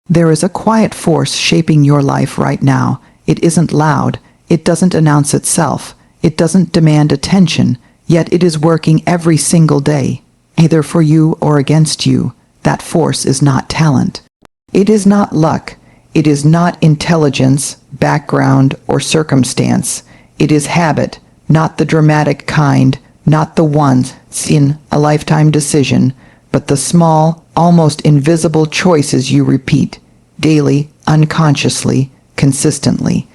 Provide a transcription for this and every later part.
There is a quiet force shaping your life right now. It isn't loud. It doesn't announce itself. It doesn't demand attention, yet it is working every single day, either for you or against you. That force is not talent. It is not luck. It is not intelligence, background, or circumstance. It is habit, not the dramatic kind, not the once in a lifetime decision, but the small, almost invisible choices you repeat, daily, unconsciously, consistently.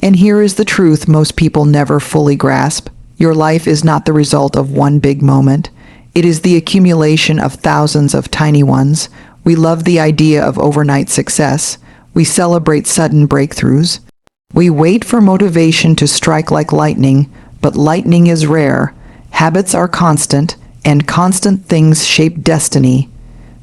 And here is the truth most people never fully grasp. Your life is not the result of one big moment. It is the accumulation of thousands of tiny ones. We love the idea of overnight success. We celebrate sudden breakthroughs. We wait for motivation to strike like lightning, but lightning is rare. Habits are constant, and constant things shape destiny.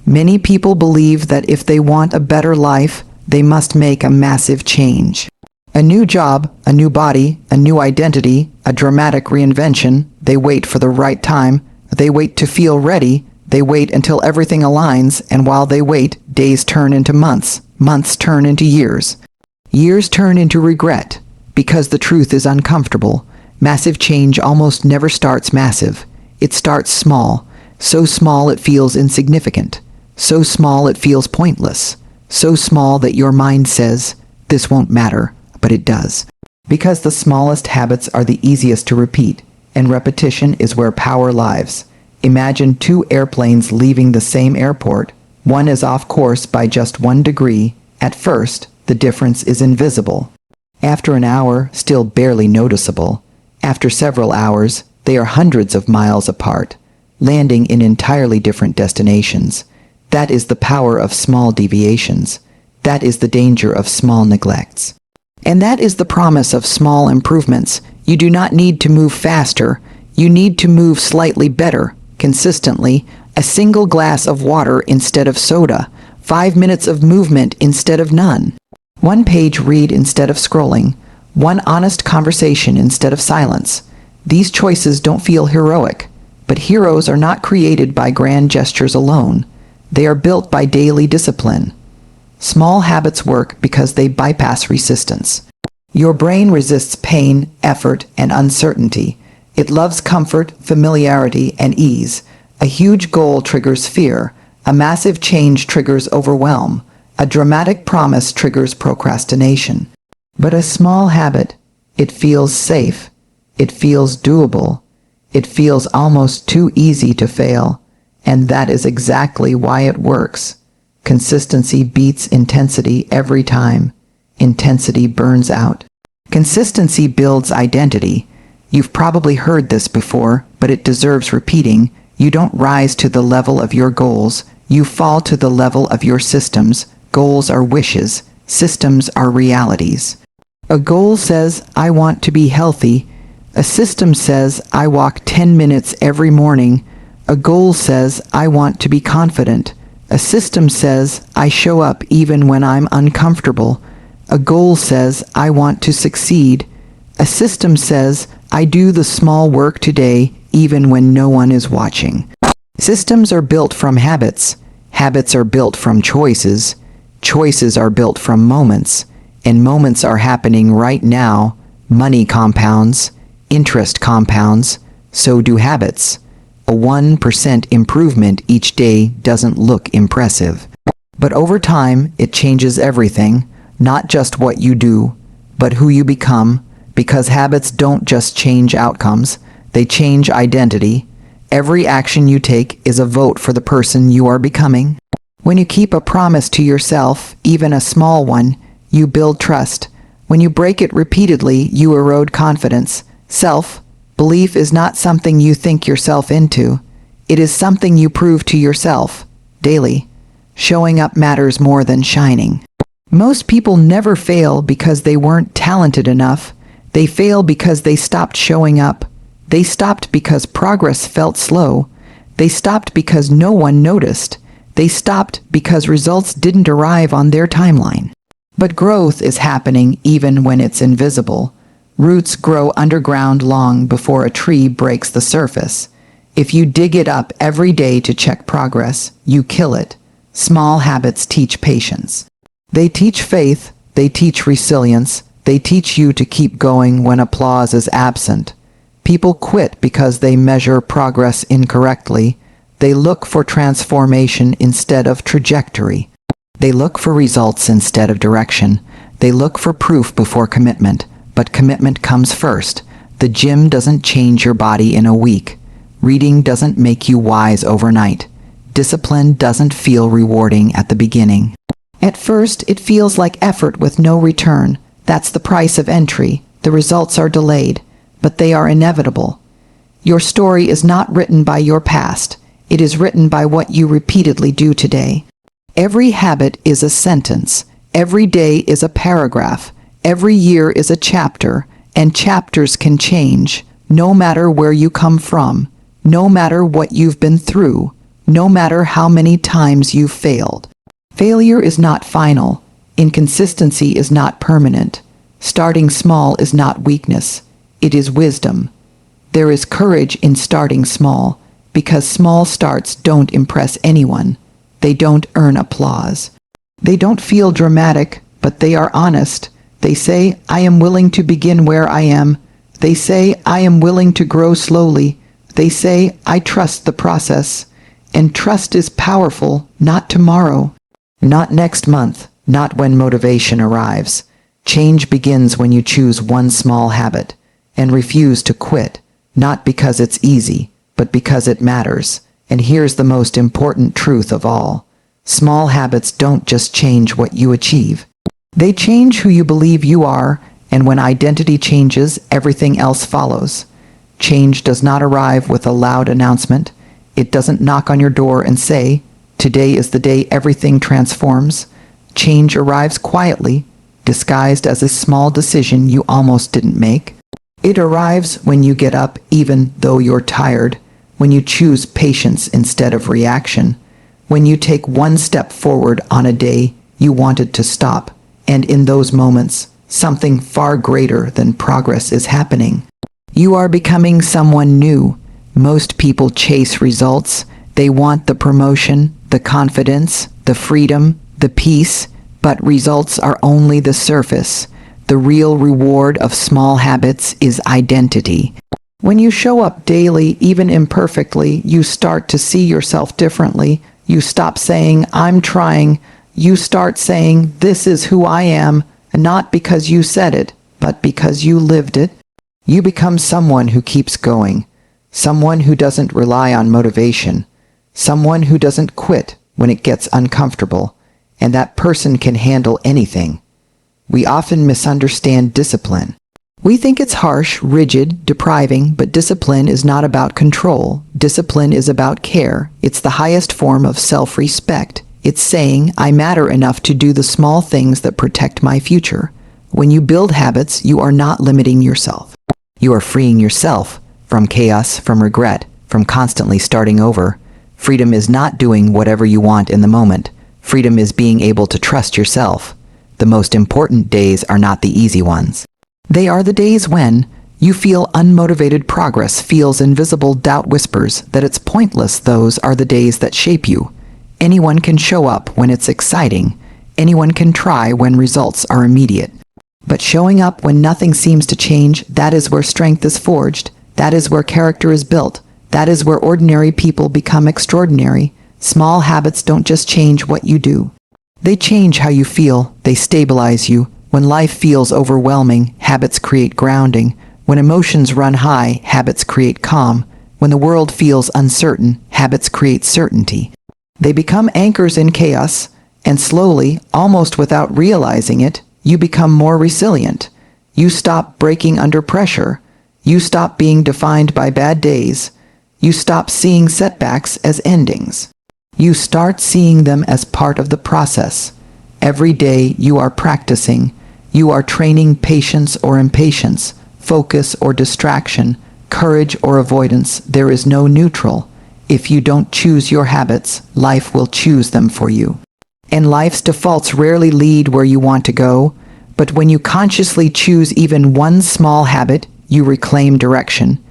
Many people believe that if they want a better life, they must make a massive change. A new job, a new body, a new identity, a dramatic reinvention. They wait for the right time. They wait to feel ready. They wait until everything aligns, and while they wait, days turn into months. Months turn into years. Years turn into regret, because the truth is uncomfortable. Massive change almost never starts massive. It starts small, so small it feels insignificant, so small it feels pointless, so small that your mind says, "This won't matter," but it does. Because the smallest habits are the easiest to repeat, and repetition is where power lives. Imagine two airplanes leaving the same airport. One is off course by just 1 degree. At first, the difference is invisible. After an hour, still barely noticeable. After several hours, they are hundreds of miles apart, landing in entirely different destinations. That is the power of small deviations. That is the danger of small neglects. And that is the promise of small improvements. You do not need to move faster. You need to move slightly better, consistently. A single glass of water instead of soda. 5 minutes of movement instead of none. 1 page read instead of scrolling. 1 honest conversation instead of silence. These choices don't feel heroic, but heroes are not created by grand gestures alone. They are built by daily discipline. Small habits work because they bypass resistance. Your brain resists pain, effort, and uncertainty. It loves comfort, familiarity, and ease. A huge goal triggers fear. A massive change triggers overwhelm. A dramatic promise triggers procrastination. But a small habit, it feels safe. It feels doable. It feels almost too easy to fail. And that is exactly why it works. Consistency beats intensity every time. Intensity burns out. Consistency builds identity. You've probably heard this before, but it deserves repeating. You don't rise to the level of your goals. You fall to the level of your systems. Goals are wishes. Systems are realities. A goal says, "I want to be healthy." A system says, "I walk 10 minutes every morning." A goal says, "I want to be confident." A system says, "I show up even when I'm uncomfortable." A goal says, "I want to succeed." A system says, "I do the small work today even when no one is watching." Systems are built from habits. Habits are built from choices. Choices are built from moments. And moments are happening right now. Money compounds. Interest compounds. So do habits. A 1% improvement each day doesn't look impressive. But over time, it changes everything. Not just what you do, but who you become. Because habits don't just change outcomes. They change identity. Every action you take is a vote for the person you are becoming. When you keep a promise to yourself, even a small one, you build trust. When you break it repeatedly, you erode confidence. Self-belief is not something you think yourself into. It is something you prove to yourself, daily. Showing up matters more than shining. Most people never fail because they weren't talented enough. They fail because they stopped showing up. They stopped because progress felt slow. They stopped because no one noticed. They stopped because results didn't arrive on their timeline. But growth is happening even when it's invisible. Roots grow underground long before a tree breaks the surface. If you dig it up every day to check progress, you kill it. Small habits teach patience. They teach faith, they teach resilience, they teach you to keep going when applause is absent. People quit because they measure progress incorrectly. They look for transformation instead of trajectory. They look for results instead of direction. They look for proof before commitment, but commitment comes first. The gym doesn't change your body in a week. Reading doesn't make you wise overnight. Discipline doesn't feel rewarding at the beginning. At first, it feels like effort with no return. That's the price of entry. The results are delayed, but they are inevitable. Your story is not written by your past. It is written by what you repeatedly do today. Every habit is a sentence. Every day is a paragraph. Every year is a chapter, and chapters can change, no matter where you come from, no matter what you've been through, no matter how many times you've failed. Failure is not final. Inconsistency is not permanent. Starting small is not weakness. It is wisdom. There is courage in starting small, because small starts don't impress anyone. They don't earn applause. They don't feel dramatic, but they are honest. They say, I am willing to begin where I am. They say, I am willing to grow slowly. They say, I trust the process. And trust is powerful, not tomorrow, not next month, not when motivation arrives. Change begins when you choose one small habit and refuse to quit, not because it's easy, but because it matters. And here's the most important truth of all. Small habits don't just change what you achieve. They change who you believe you are, and when identity changes, everything else follows. Change does not arrive with a loud announcement. It doesn't knock on your door and say, today is the day everything transforms. Change arrives quietly, disguised as a small decision you almost didn't make. It arrives when you get up even though you're tired, when you choose patience instead of reaction, when you take one step forward on a day you wanted to stop, and in those moments, something far greater than progress is happening. You are becoming someone new. Most people chase results. They want the promotion, the confidence, the freedom, the peace, but results are only the surface. The real reward of small habits is identity. When you show up daily, even imperfectly, you start to see yourself differently. You stop saying, I'm trying. You start saying, this is who I am, not because you said it, but because you lived it. You become someone who keeps going, someone who doesn't rely on motivation, someone who doesn't quit when it gets uncomfortable, and that person can handle anything. We often misunderstand discipline. We think it's harsh, rigid, depriving, but discipline is not about control. Discipline is about care. It's the highest form of self-respect. It's saying, I matter enough to do the small things that protect my future. When you build habits, you are not limiting yourself. You are freeing yourself from chaos, from regret, from constantly starting over. Freedom is not doing whatever you want in the moment. Freedom is being able to trust yourself. The most important days are not the easy ones. They are the days when you feel unmotivated, progress feels invisible, doubt whispers that it's pointless. Those are the days that shape you. Anyone can show up when it's exciting. Anyone can try when results are immediate. But showing up when nothing seems to change, that is where strength is forged. That is where character is built. That is where ordinary people become extraordinary. Small habits don't just change what you do. They change how you feel. They stabilize you. When life feels overwhelming, habits create grounding. When emotions run high, habits create calm. When the world feels uncertain, habits create certainty. They become anchors in chaos, and slowly, almost without realizing it, you become more resilient. You stop breaking under pressure. You stop being defined by bad days. You stop seeing setbacks as endings. You start seeing them as part of the process. Every day you are practicing. You are training patience or impatience, focus or distraction, courage or avoidance. There is no neutral. If you don't choose your habits, life will choose them for you. And life's defaults rarely lead where you want to go, but when you consciously choose even one small habit, you reclaim direction.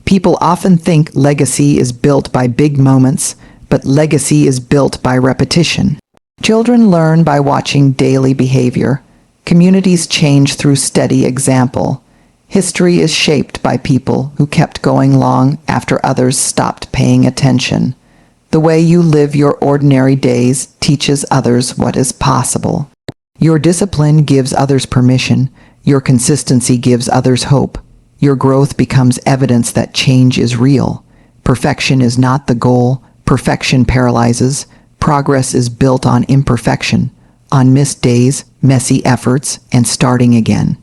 People often think legacy is built by big moments, but legacy is built by repetition. Children learn by watching daily behavior. Communities change through steady example. History is shaped by people who kept going long after others stopped paying attention. The way you live your ordinary days teaches others what is possible. Your discipline gives others permission. Your consistency gives others hope. Your growth becomes evidence that change is real. Perfection is not the goal. Perfection paralyzes. Progress is built on imperfection, on missed days, messy efforts, and starting again.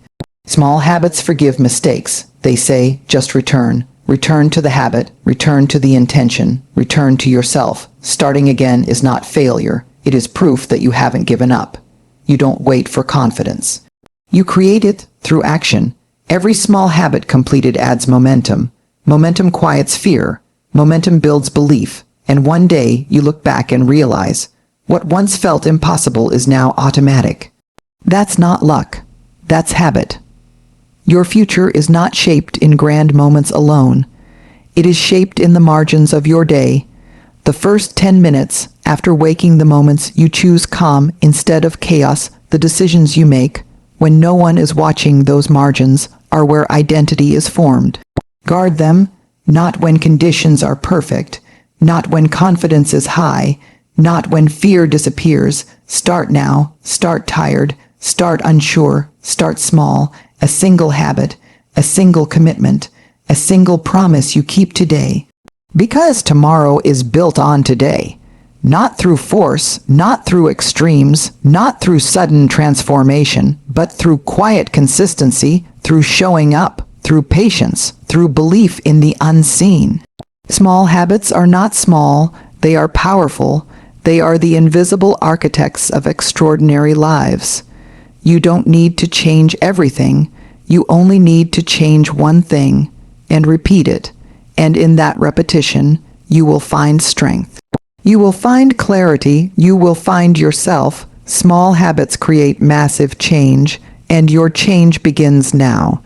Small habits forgive mistakes. They say, just return. Return to the habit, return to the intention, return to yourself. Starting again is not failure. It is proof that you haven't given up. You don't wait for confidence. You create it through action. Every small habit completed adds momentum. Momentum quiets fear. Momentum builds belief. And one day you look back and realize, what once felt impossible is now automatic. That's not luck. That's habit. Your future is not shaped in grand moments alone. It is shaped in the margins of your day. The first 10 minutes after waking, the moments you choose calm instead of chaos, the decisions you make when no one is watching, those margins are where identity is formed. Guard them, not when conditions are perfect, not when confidence is high, not when fear disappears. Start now, start tired, start unsure, start small. A single habit, a single commitment, a single promise you keep today. Because tomorrow is built on today. Not through force, not through extremes, not through sudden transformation, but through quiet consistency, through showing up, through patience, through belief in the unseen. Small habits are not small, they are powerful. They are the invisible architects of extraordinary lives. You don't need to change everything. You only need to change one thing and repeat it. And in that repetition, you will find strength. You will find clarity. You will find yourself. Small habits create massive change, and your change begins now.